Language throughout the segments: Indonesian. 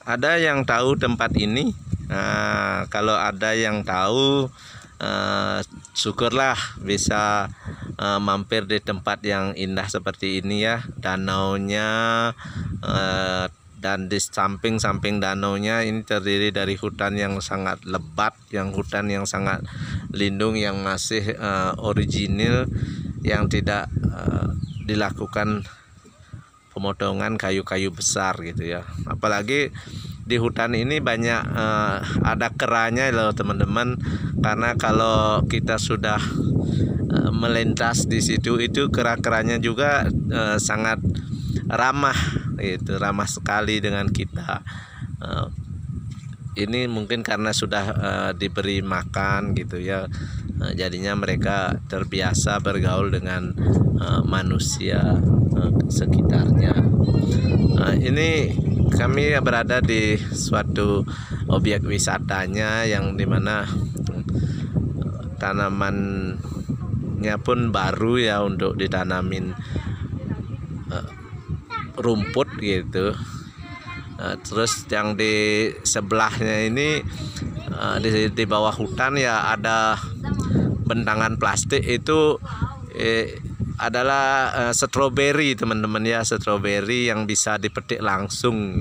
ada yang tahu tempat ini? Kalau ada yang tahu, syukurlah bisa mampir di tempat yang indah seperti ini ya. Danaunya dan di samping-samping danaunya ini terdiri dari hutan yang sangat lebat, hutan yang sangat lindung, yang masih original, yang tidak dilakukan pemotongan kayu-kayu besar gitu ya. Apalagi di hutan ini banyak ada keranya loh teman-teman, karena kalau kita sudah melintas di situ itu kera-keranya juga sangat ramah gitu, ramah sekali dengan kita. Ini mungkin karena sudah diberi makan gitu ya, jadinya mereka terbiasa bergaul dengan manusia sekitarnya. Ini kami berada di suatu objek wisatanya yang dimana tanamannya pun baru ya, untuk ditanamin rumput gitu. Terus yang di sebelahnya ini di bawah hutan ya ada bentangan plastik, itu adalah stroberi teman-teman ya, stroberi yang bisa dipetik langsung.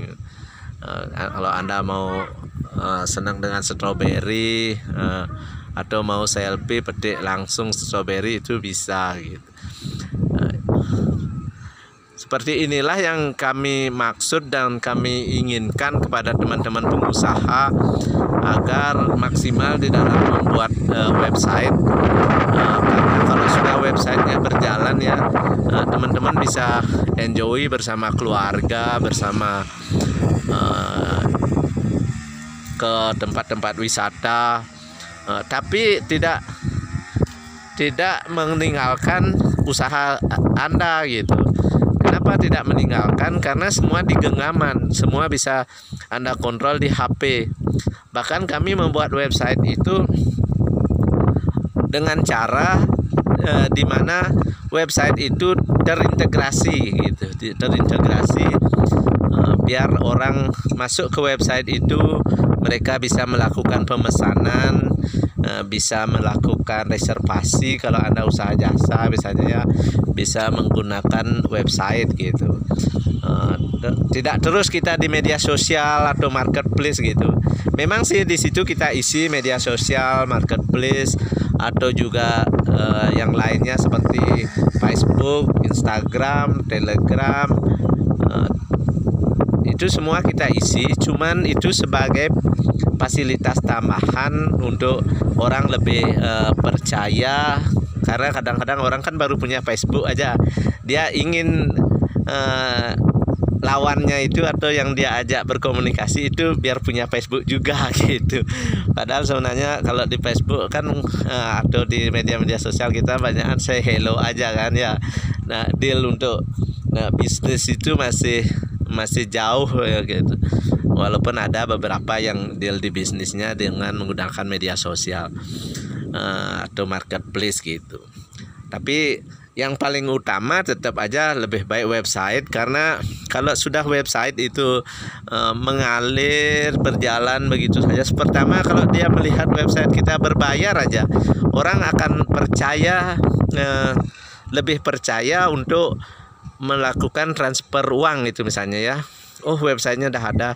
Kalau Anda mau senang dengan stroberi atau mau selfie petik langsung stroberi, itu bisa gitu. Seperti inilah yang kami maksud dan kami inginkan kepada teman-teman pengusaha, agar maksimal di dalam membuat website. Karena kalau sudah websitenya berjalan ya, teman-teman bisa enjoy bersama keluarga, bersama ke tempat-tempat wisata, tapi tidak meninggalkan usaha Anda gitu. Kenapa tidak meninggalkan? Karena semua di genggaman, semua bisa Anda kontrol di HP. Bahkan kami membuat website itu dengan cara di mana website itu terintegrasi gitu, biar orang masuk ke website itu mereka bisa melakukan pemesanan, bisa melakukan reservasi. Kalau Anda usaha jasa misalnya ya, bisa menggunakan website gitu. Tidak terus kita di media sosial atau marketplace gitu. Memang sih di situ kita isi media sosial, marketplace, atau juga yang lainnya seperti Facebook, Instagram, Telegram, itu semua kita isi. Cuman itu sebagai fasilitas tambahan untuk orang lebih percaya, karena kadang-kadang orang kan baru punya Facebook aja, dia ingin lawannya itu atau yang dia ajak berkomunikasi itu biar punya Facebook juga gitu. Padahal sebenarnya kalau di Facebook kan atau di media-media sosial kita banyak say hello aja kan ya. Nah, deal untuk bisnis itu masih jauh ya gitu. Walaupun ada beberapa yang deal di bisnisnya dengan menggunakan media sosial atau marketplace gitu. Tapi yang paling utama tetap aja lebih baik website, karena kalau sudah website itu mengalir, berjalan begitu saja. Pertama, kalau dia melihat website kita berbayar aja, orang akan percaya, lebih percaya untuk melakukan transfer uang itu misalnya ya. Oh, websitenya dah ada,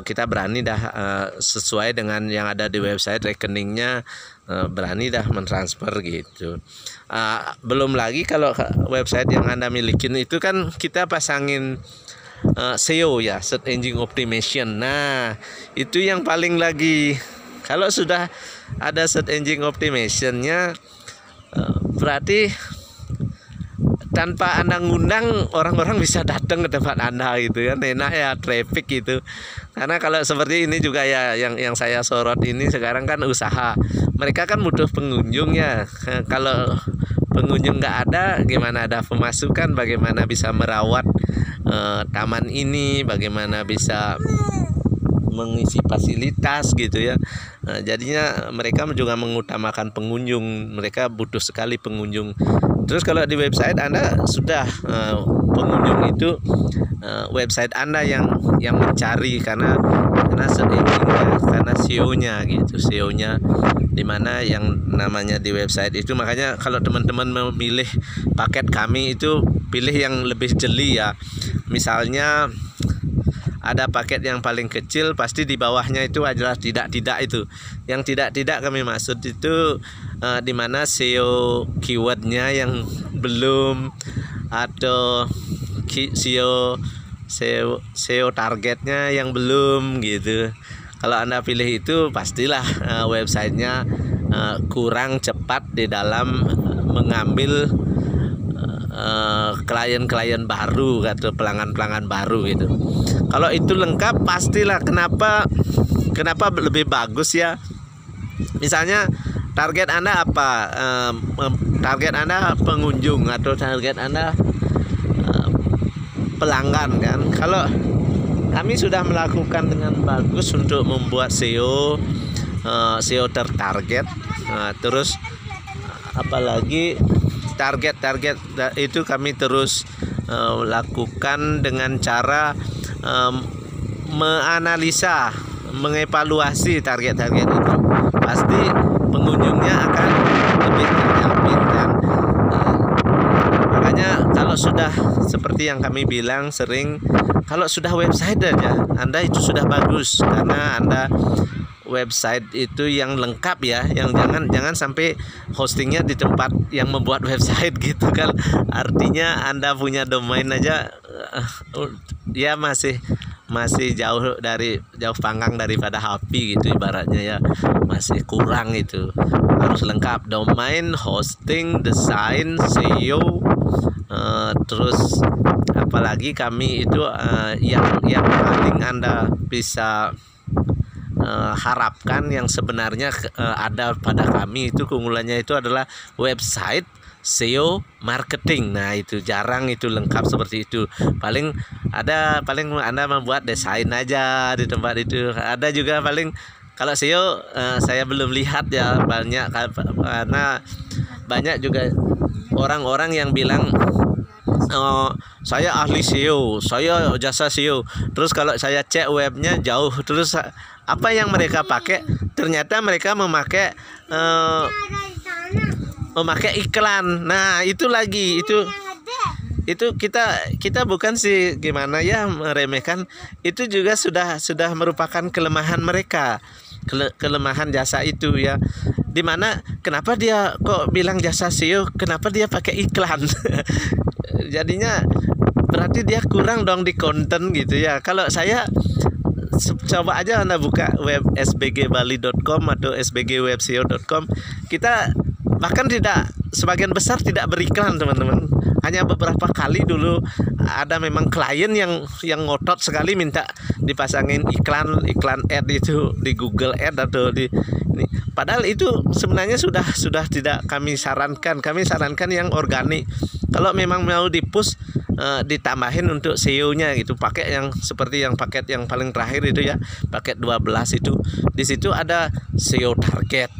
kita berani dah sesuai dengan yang ada di website, rekeningnya berani dah mentransfer gitu. Belum lagi kalau website yang Anda milikin itu kan kita pasangin SEO ya, search engine optimization. Nah, itu yang paling lagi. Kalau sudah ada search engine optimizationnya, berarti tanpa Anda ngundang, orang-orang bisa datang ke tempat Anda gitu kan. Enak ya, traffic gitu. Karena kalau seperti ini juga ya, yang saya sorot ini sekarang kan usaha, mereka kan butuh pengunjung ya. Kalau pengunjung nggak ada, gimana ada pemasukan, bagaimana bisa merawat taman ini, bagaimana bisa mengisi fasilitas gitu ya. Jadinya mereka juga mengutamakan pengunjung, mereka butuh sekali pengunjung Terus kalau di website Anda sudah pengunjung itu website Anda yang mencari karena karena SEO-nya gitu, SEO-nya dimana yang namanya di website itu. Makanya kalau teman-teman memilih paket kami itu pilih yang lebih jeli ya. Misalnya ada paket yang paling kecil, pasti di bawahnya itu adalah tidak itu. Yang tidak kami maksud itu dimana SEO keywordnya yang belum, atau SEO targetnya yang belum gitu. Kalau Anda pilih itu, pastilah websitenya kurang cepat di dalam mengambil klien-klien baru atau pelanggan-pelanggan baru gitu. Kalau itu lengkap, pastilah kenapa lebih bagus ya. Misalnya target Anda apa? Target Anda pengunjung atau target Anda pelanggan kan. Kalau kami sudah melakukan dengan bagus untuk membuat SEO tertarget. Terus apalagi target itu kami terus lakukan dengan cara menganalisa, mengevaluasi target-target itu. Pasti pengunjungnya akan lebih terjamin kan. Makanya kalau sudah seperti yang kami bilang sering, kalau sudah website aja Anda itu sudah bagus, karena Anda website itu yang lengkap ya, yang jangan sampai hostingnya di tempat yang membuat website gitu kan. Artinya Anda punya domain aja ya masih jauh panggang daripada HP gitu ibaratnya ya, masih kurang. Itu harus lengkap: domain, hosting, desain, SEO, terus apalagi kami itu yang paling Anda bisa harapkan, yang sebenarnya ada pada kami itu keunggulannya itu adalah website, SEO, marketing. Nah itu jarang itu lengkap seperti itu. Paling Anda membuat desain aja di tempat itu. Ada juga paling kalau SEO saya belum lihat ya banyak, karena banyak juga orang-orang yang bilang saya ahli SEO, saya jasa SEO. Terus kalau saya cek webnya jauh, terus apa yang mereka pakai? Ternyata mereka memakai iklan. Nah itu lagi itu kita bukan sih gimana ya meremehkan, itu juga sudah merupakan kelemahan mereka, kelemahan jasa itu ya. Dimana kenapa dia kok bilang jasa SEO, kenapa dia pakai iklan? Jadinya berarti dia kurang dong di konten gitu ya. Kalau saya coba aja Anda buka web sbgbali.com atau sbgwebseo.com, kita bahkan sebagian besar tidak beriklan teman-teman. Hanya beberapa kali dulu ada memang klien yang ngotot sekali minta dipasangin iklan ad itu di Google Ad atau di ini. Padahal itu sebenarnya sudah tidak kami sarankan. Kami sarankan yang organik. Kalau memang mau di-push, ditambahin untuk SEO-nya gitu, pakai yang seperti yang paket yang paling terakhir itu ya, paket 12 itu. Di situ ada SEO target,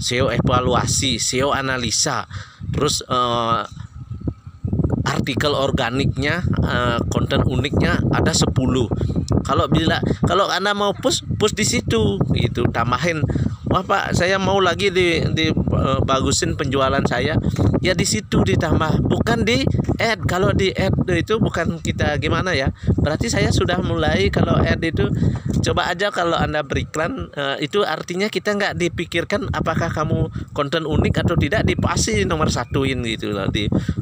SEO evaluasi, SEO analisa, terus artikel organiknya, konten uniknya ada 10. Kalau Anda mau push di situ gitu, tambahin. Wah Pak, saya mau lagi bagusin penjualan saya, ya di situ ditambah, bukan di ad. Kalau di ad itu bukan kita gimana ya, berarti saya sudah mulai. Kalau ad itu coba aja kalau Anda beriklan, itu artinya kita nggak dipikirkan apakah kamu konten unik atau tidak, dipasti nomor satuin gitu loh.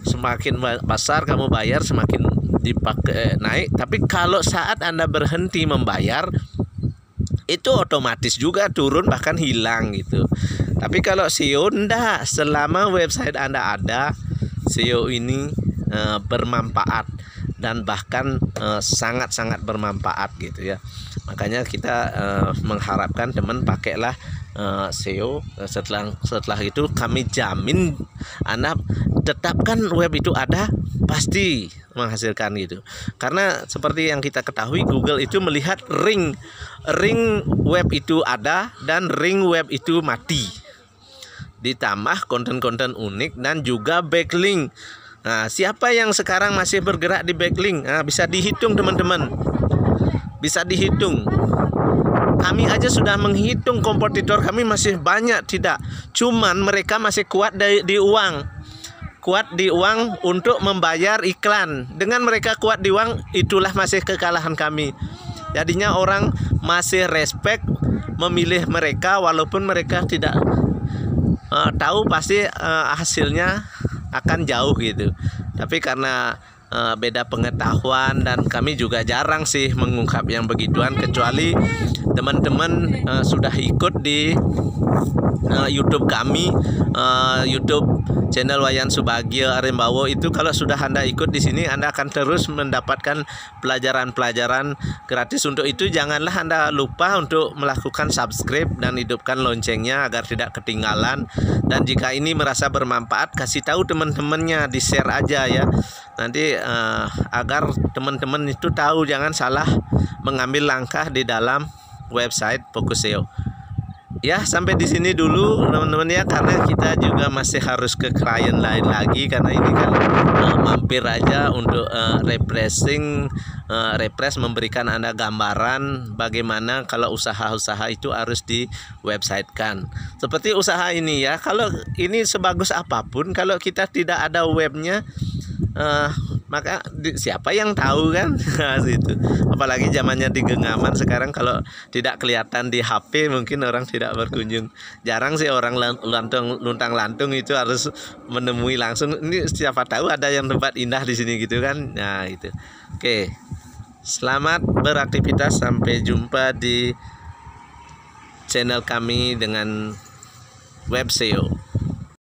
Semakin pasar kamu bayar, semakin dipakai naik. Tapi kalau saat Anda berhenti membayar, itu otomatis juga turun, bahkan hilang gitu. Tapi kalau SEO enggak, selama website Anda ada, SEO ini bermanfaat, dan bahkan sangat-sangat bermanfaat gitu ya. Makanya kita mengharapkan teman pakailah SEO. Setelah itu kami jamin Anda tetapkan web itu ada, pasti menghasilkan gitu. Karena seperti yang kita ketahui, Google itu melihat ring web itu ada dan ring web itu mati. ditambah konten-konten unik dan juga backlink. Nah, siapa yang sekarang masih bergerak di backlink? Nah, bisa dihitung teman-teman. Bisa dihitung. Kami aja sudah menghitung kompetitor kami masih banyak tidak. Cuman mereka masih kuat di uang. Kuat di uang untuk membayar iklan. Dengan mereka kuat di uang, itulah masih kekalahan kami. Jadinya orang masih respect memilih mereka walaupun mereka tidak tahu pasti hasilnya akan jauh gitu. Tapi karena beda pengetahuan dan kami juga jarang sih mengungkap yang begituan, kecuali teman-teman sudah ikut di YouTube kami, YouTube channel Wayan Subagio Arimbawo itu. Kalau sudah Anda ikut di sini, Anda akan terus mendapatkan pelajaran-pelajaran gratis. Untuk itu janganlah Anda lupa untuk melakukan subscribe dan hidupkan loncengnya agar tidak ketinggalan. Dan jika ini merasa bermanfaat, kasih tahu teman-temannya, di-share aja ya. Nanti agar teman-teman itu tahu, jangan salah mengambil langkah di dalam website Fokus SEO. Ya, sampai di sini dulu teman-teman ya, karena kita juga masih harus ke klien lain lagi, karena ini kan mampir aja untuk refresh, memberikan Anda gambaran bagaimana kalau usaha-usaha itu harus di website kan. Seperti usaha ini ya, kalau ini sebagus apapun kalau kita tidak ada webnya, maka siapa yang tahu kan? Situ. Apalagi zamannya di genggaman sekarang, kalau tidak kelihatan di HP mungkin orang tidak berkunjung. Jarang sih orang luntang-lantung itu harus menemui langsung. Ini siapa tahu ada yang tempat indah di sini gitu kan? Nah itu. Oke, selamat beraktivitas, sampai jumpa di channel kami dengan web SEO.